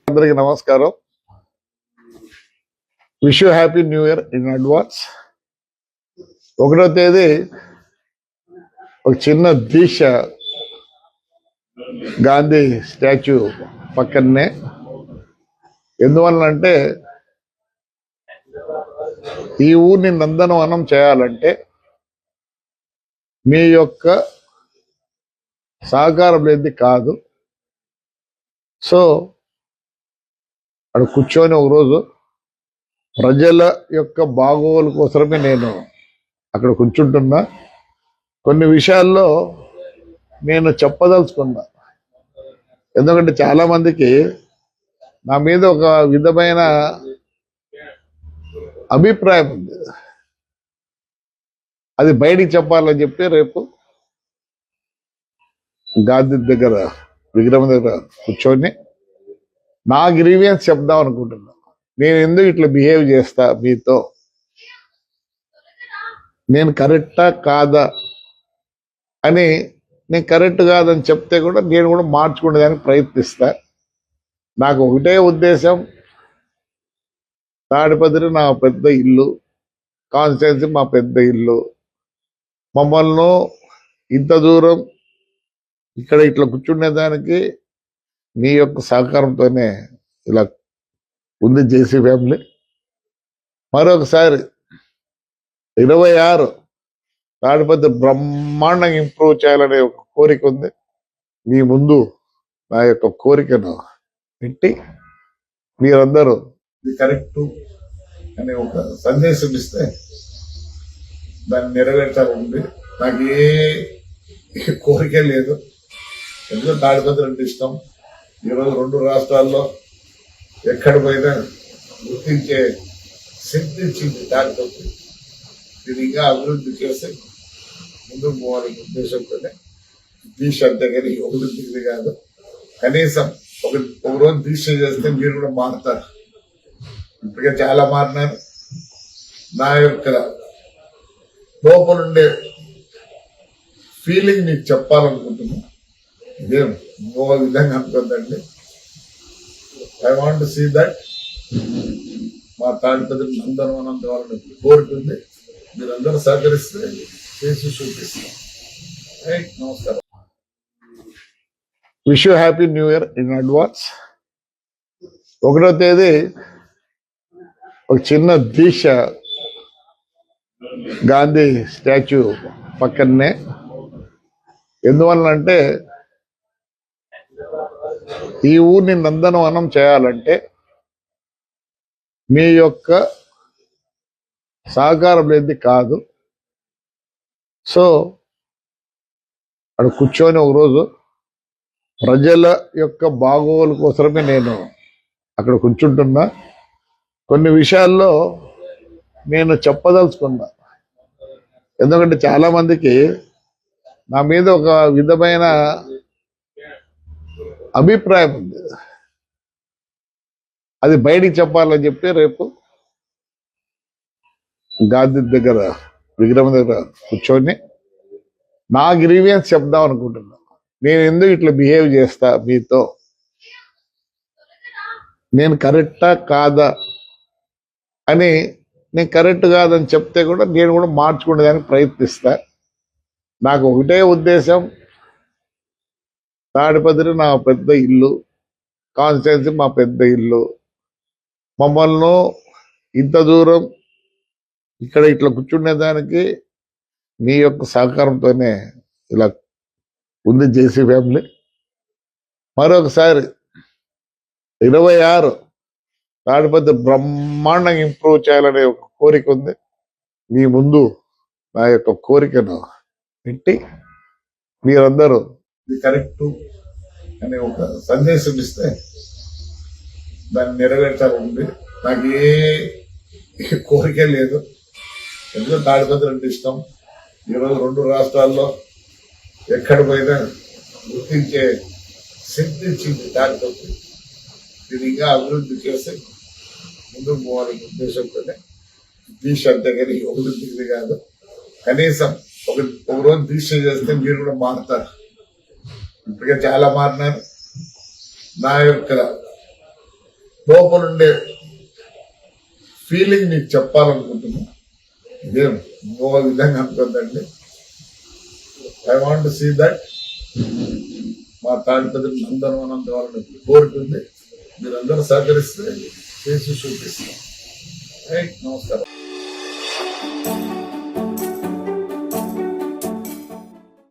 అందరికి నమస్కారం. Wish you happy new year in advance. 1వ తేదీ ఒక చిన్న దీక్ష గాంధీ స్టాచ్యూ పక్కనే. ఎందువల్లంటే ఈ ఊరిని నందనవనం చేయాలంటే మీ యొక్క సహకారం లేనిది కాదు. సో అక్కడ కూర్చొని ఒకరోజు ప్రజల యొక్క బాగోగుల కోసమే నేను అక్కడ కూర్చుంటున్నా. కొన్ని విషయాల్లో నేను చెప్పదలుచుకున్నా. ఎందుకంటే చాలా మందికి నా మీద ఒక విధమైన అభిప్రాయం ఉంది. అది బయటికి చెప్పాలని చెప్పి రేపు గాంధీ దగ్గర విగ్రహం దగ్గర కూర్చొని నా గ్రీవియన్స్ చెప్దాం అనుకుంటున్నా. నేను ఎందుకు ఇట్లా బిహేవ్ చేస్తా మీతో, నేను కరెక్టా కాదా అని. నేను కరెక్ట్ కాదని చెప్తే కూడా నేను కూడా మార్చుకునేదానికి ప్రయత్నిస్తా. నాకు ఒకటే ఉద్దేశం, తాడిపత్రి నా పెద్ద ఇల్లు, కాన్స్టిట్యున్సీ మా పెద్ద ఇల్లు. మమ్మల్ని ఇంత దూరం ఇక్కడ ఇట్లా కూర్చునేదానికి మీ యొక్క సహకారంతోనే ఇలా ఉంది జేసీ ఫ్యామిలీ. మరొకసారి 26 తాడిపత్రి బ్రహ్మాండంగా ఇంప్రూవ్ చేయాలనే ఒక కోరిక ఉంది. మీ ముందు నా యొక్క కోరికను పెట్టి మీరందరూ ఇది కరెక్టు అనే ఒక సందేశం ఇస్తే దాన్ని నెరవేర్చాలండి. నాకు ఏ కోరిక లేదు. ఎందుకంటే తాడిపత్రి అంటే ఇష్టం. ఈరోజు 2 రాష్ట్రాల్లో ఎక్కడ పోయినా గుర్తించే శక్తి ఇచ్చింది తాడిపత్రి. దీన్ని ఇంకా అభివృద్ధి చేసి ముందుకు పోవాలనే ఉద్దేశంతోనే దీక్ష. అంతేగాని ఒకటి దిగుది కాదు. కనీసం ఒక రోజు దీక్ష చేస్తే మీరు కూడా మారుతారు. ఇప్పటికే చాలా మారినారు. నా యొక్క లోపలుండే ఫీలింగ్ మీకు చెప్పాలనుకుంటున్నా. ఇదేం ఇంకో విధంగా అనుకుందండి. I want to see that మా తాడిపత్రి నందనవనం కావాలని కోరుతుంది. మీరందరూ సహకరిస్తే చేసి చూపిస్తాం. రైట్, నమస్కారం. Wish you happy new year in advance. 1వ తేదీ ఒక చిన్న దీక్ష గాంధీ స్టాచ్యూ పక్కనే. ఎందువల్లంటే ఈ ఊరిని నందనవనం చేయాలంటే మీ యొక్క సహకారం లేనిది కాదు. సో అక్కడ కూర్చొని ఒకరోజు ప్రజల యొక్క బాగోగుల కోసమే నేను అక్కడ కూర్చుంటున్నా. కొన్ని విషయాల్లో నేను చెప్పదలుచుకున్నా. ఎందుకంటే చాలా మందికి నా మీద ఒక విధమైన అభిప్రాయం ఉంది. అది బయటికి చెప్పాలని చెప్పి రేపు గాంధీ దగ్గర విగ్రహం దగ్గర కూర్చొని నా గ్రీవియన్స్ చెప్దాం అనుకుంటున్నా. నేను ఎందుకు ఇట్లా బిహేవ్ చేస్తా మీతో, నేను కరెక్టా కాదా అని. నేను కరెక్ట్ కాదని చెప్తే కూడా నేను కూడా మార్చుకునేదానికి ప్రయత్నిస్తా. నాకు ఒకటే ఉద్దేశం, తాడిపత్రి నా పెద్ద ఇల్లు, కాన్స్టిట్యున్సీ మా పెద్ద ఇల్లు. మమ్మల్ని ఇంత దూరం ఇక్కడ ఇట్లా కూర్చునేదానికి మీ యొక్క సహకారంతోనే ఇలా ఉంది జేసీ ఫ్యామిలీ. మరొకసారి 26 తాడిపత్రి బ్రహ్మాండంగా ఇంప్రూవ్ చేయాలనే ఒక కోరిక ఉంది. మీ ముందు నా యొక్క కోరికను పెట్టి మీరందరూ ఇది కరెక్టు అనే ఒక సందేశం ఇస్తే దాన్ని నెరవేర్చాలండి. నాకు ఏ కోరిక లేదు. ఎందుకంటే తాడిపత్రి అంటే ఇష్టం. ఈరోజు 2 రాష్ట్రాల్లో ఎక్కడ పోయినా గుర్తించే శక్తి ఇచ్చింది తాడిపత్రి. దీన్ని ఇంకా అభివృద్ధి చేసి ముందుకు పోవాలనే ఉద్దేశంతోనే దీక్ష. అంతేగాని ఒకటి దిగుది కాదు. కనీసం ఒక రోజు దీక్ష చేస్తే మీరు కూడా మారుతారు. ఇప్పటికే చాలా మారినారు. నా యొక్క లోపలుండే ఫీలింగ్ నీకు చెప్పాలనుకుంటున్నా. ఇదేం ఇంకో విధంగా అనుకోద్దండి. ఐ వాంట్ సీ దట్ మా తాడిపత్రి నందనవనం ద్వారా కోరుకుంది. మీరందరూ సహకరిస్తే చేసి చూపిస్తాం. నమస్కారం.